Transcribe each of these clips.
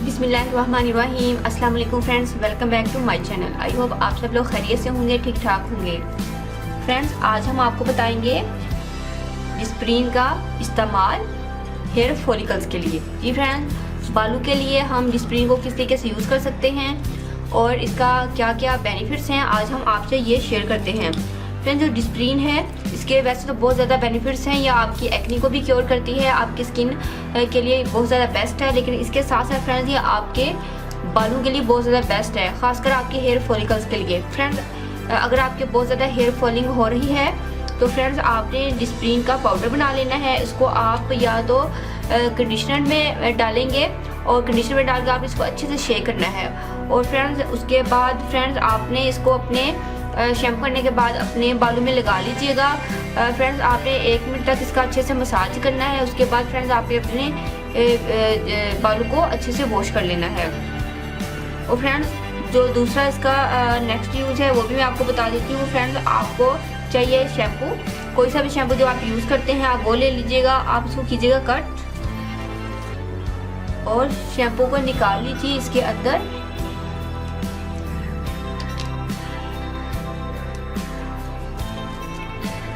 बिस्मिल्लाहिर्रहमानिर्रहीम। अस्सलाम वालेकुम friends, welcome back to my channel. I hope आप सब लोग खैरियत से होंगे, ठीक ठाक होंगे। फ्रेंड्स, आज हम आपको बताएंगे डिस्प्रीन का इस्तेमाल हेयर फॉलिकल्स के लिए। जी फ्रेंड्स, बालों के लिए हम डिस्प्रीन को किस तरीके से यूज़ कर सकते हैं और इसका क्या क्या बेनिफिट्स हैं, आज हम आपसे ये शेयर करते हैं। फ्रेंड्स, जो डिस्प्रीन है इसके वैसे तो बहुत ज़्यादा बेनिफिट्स हैं। यह आपकी एक्नी को भी क्योर करती है, आपकी स्किन के लिए बहुत ज़्यादा बेस्ट है। लेकिन इसके साथ साथ फ्रेंड्स ये आपके बालों के लिए बहुत ज़्यादा बेस्ट है, खासकर आपके हेयर फॉलिकल्स के लिए। फ्रेंड्स, अगर आपके बहुत ज़्यादा हेयर फॉलिंग हो रही है तो फ्रेंड्स आपने डिस्प्रीन का पाउडर बना लेना है। इसको आप या तो कंडीशनर में डालेंगे और कंडीशनर में डालकर आप इसको अच्छे से शेक करना है। और फ्रेंड्स उसके बाद फ्रेंड्स आपने इसको अपने शैम्पू करने के बाद अपने बालों में लगा लीजिएगा। फ्रेंड्स आपने 1 मिनट तक इसका अच्छे से मसाज करना है। उसके बाद फ्रेंड्स आपने अपने बालों को अच्छे से वॉश कर लेना है। और फ्रेंड्स जो दूसरा इसका नेक्स्ट यूज़ है वो भी मैं आपको बता देती हूँ। फ्रेंड्स, आपको चाहिए शैम्पू, कोई सा भी शैम्पू जो आप यूज़ करते हैं आप वो ले लीजिएगा। आप इसको कीजिएगा कट और शैम्पू को निकाल लीजिए इसके अंदर।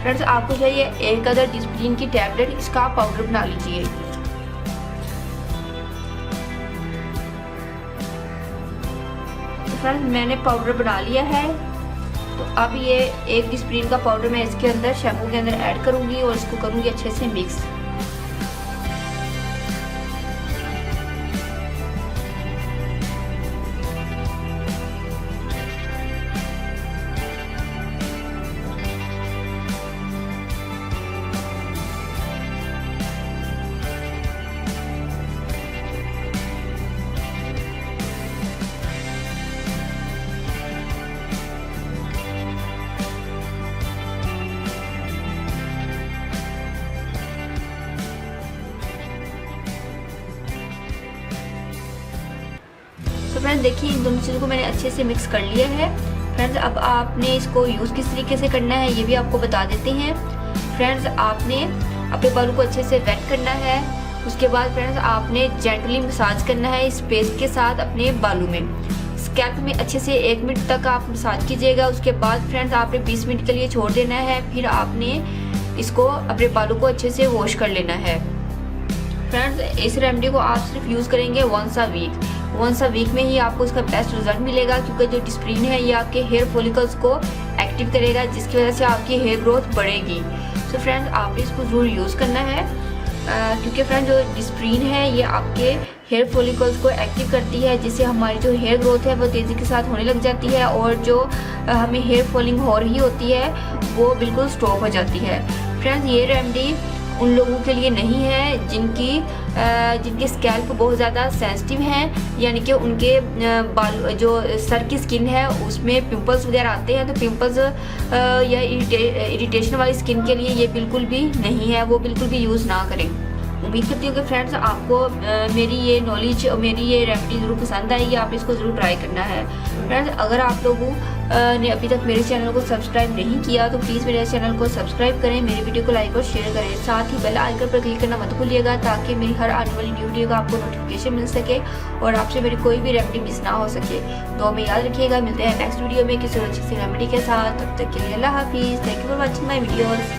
फ्रेंड्स, आपको चाहिए 1 अदर डिस्प्रीन की टैबलेट, इसका आप पाउडर बना लीजिए। तो फ्रेंड्स मैंने पाउडर बना लिया है। तो अब ये 1 डिस्प्रीन का पाउडर मैं इसके अंदर शैम्पू के अंदर ऐड करूंगी और इसको करूंगी अच्छे से मिक्स। तो फ्रेंड्स देखिए, इन दोनों चीज़ों को मैंने अच्छे से मिक्स कर लिया है। फ्रेंड्स, अब आपने इसको यूज़ किस तरीके से करना है ये भी आपको बता देते हैं। फ्रेंड्स, आपने अपने बालों को अच्छे से वेट करना है। उसके बाद फ्रेंड्स आपने जेंटली मसाज करना है इस पेस्ट के साथ अपने बालों में। स्कैल्प में अच्छे से 1 मिनट तक आप मसाज कीजिएगा। उसके बाद फ्रेंड्स आपने 20 मिनट के लिए छोड़ देना है। फिर आपने इसको अपने बालों को अच्छे से वॉश कर लेना है। फ्रेंड्स, इस रेमेडी को आप सिर्फ यूज़ करेंगे वंस अ वीक में ही आपको इसका बेस्ट रिजल्ट मिलेगा, क्योंकि जो डिस्प्रीन है ये आपके हेयर फॉलिकल्स को एक्टिव करेगा, जिसकी वजह से आपकी हेयर ग्रोथ बढ़ेगी। सो फ्रेंड्स आपने इसको ज़रूर यूज़ करना है, क्योंकि फ्रेंड्स जो डिस्प्रीन है ये आपके हेयर फॉलिकल्स को एक्टिव करती है, जिससे हमारी जो हेयर ग्रोथ है वो तेज़ी के साथ होने लग जाती है और जो हमें हेयर फॉलिंग हो रही होती है वो बिल्कुल स्टॉप हो जाती है। फ्रेंड्स, ये रेमेडी उन लोगों के लिए नहीं है जिनकी स्कैल्प बहुत ज़्यादा सेंसिटिव हैं, यानी कि उनके बाल जो सर की स्किन है उसमें पिंपल्स वगैरह आते हैं। तो पिंपल्स या इरिटेशन वाली स्किन के लिए ये बिल्कुल भी नहीं है, वो बिल्कुल भी यूज़ ना करें। उम्मीद करती हूँ कि फ्रेंड्स आपको मेरी ये नॉलेज और मेरी ये रेमेडी ज़रूर पसंद आएगी, आप इसको ज़रूर ट्राई करना है। फ्रेंड्स, अगर आप लोगों ने अभी तक मेरे चैनल को सब्सक्राइब नहीं किया तो प्लीज़ मेरे चैनल को सब्सक्राइब करें, मेरी वीडियो को लाइक और शेयर करें। साथ ही बेल आइकन पर क्लिक करना मत भूलिएगा, ताकि मेरी हर आने वाली न्यू वीडियो का आपको नोटिफिकेशन मिल सके और आपसे मेरी कोई भी रेमेडी मिस ना हो सके। तो हमें याद रखिएगा, मिलते हैं नेक्स्ट वीडियो में किसी अच्छी सी रेमेडी के साथ। तब तक के लिए अल्लाह हाफिज़। Thank you for watching my videos.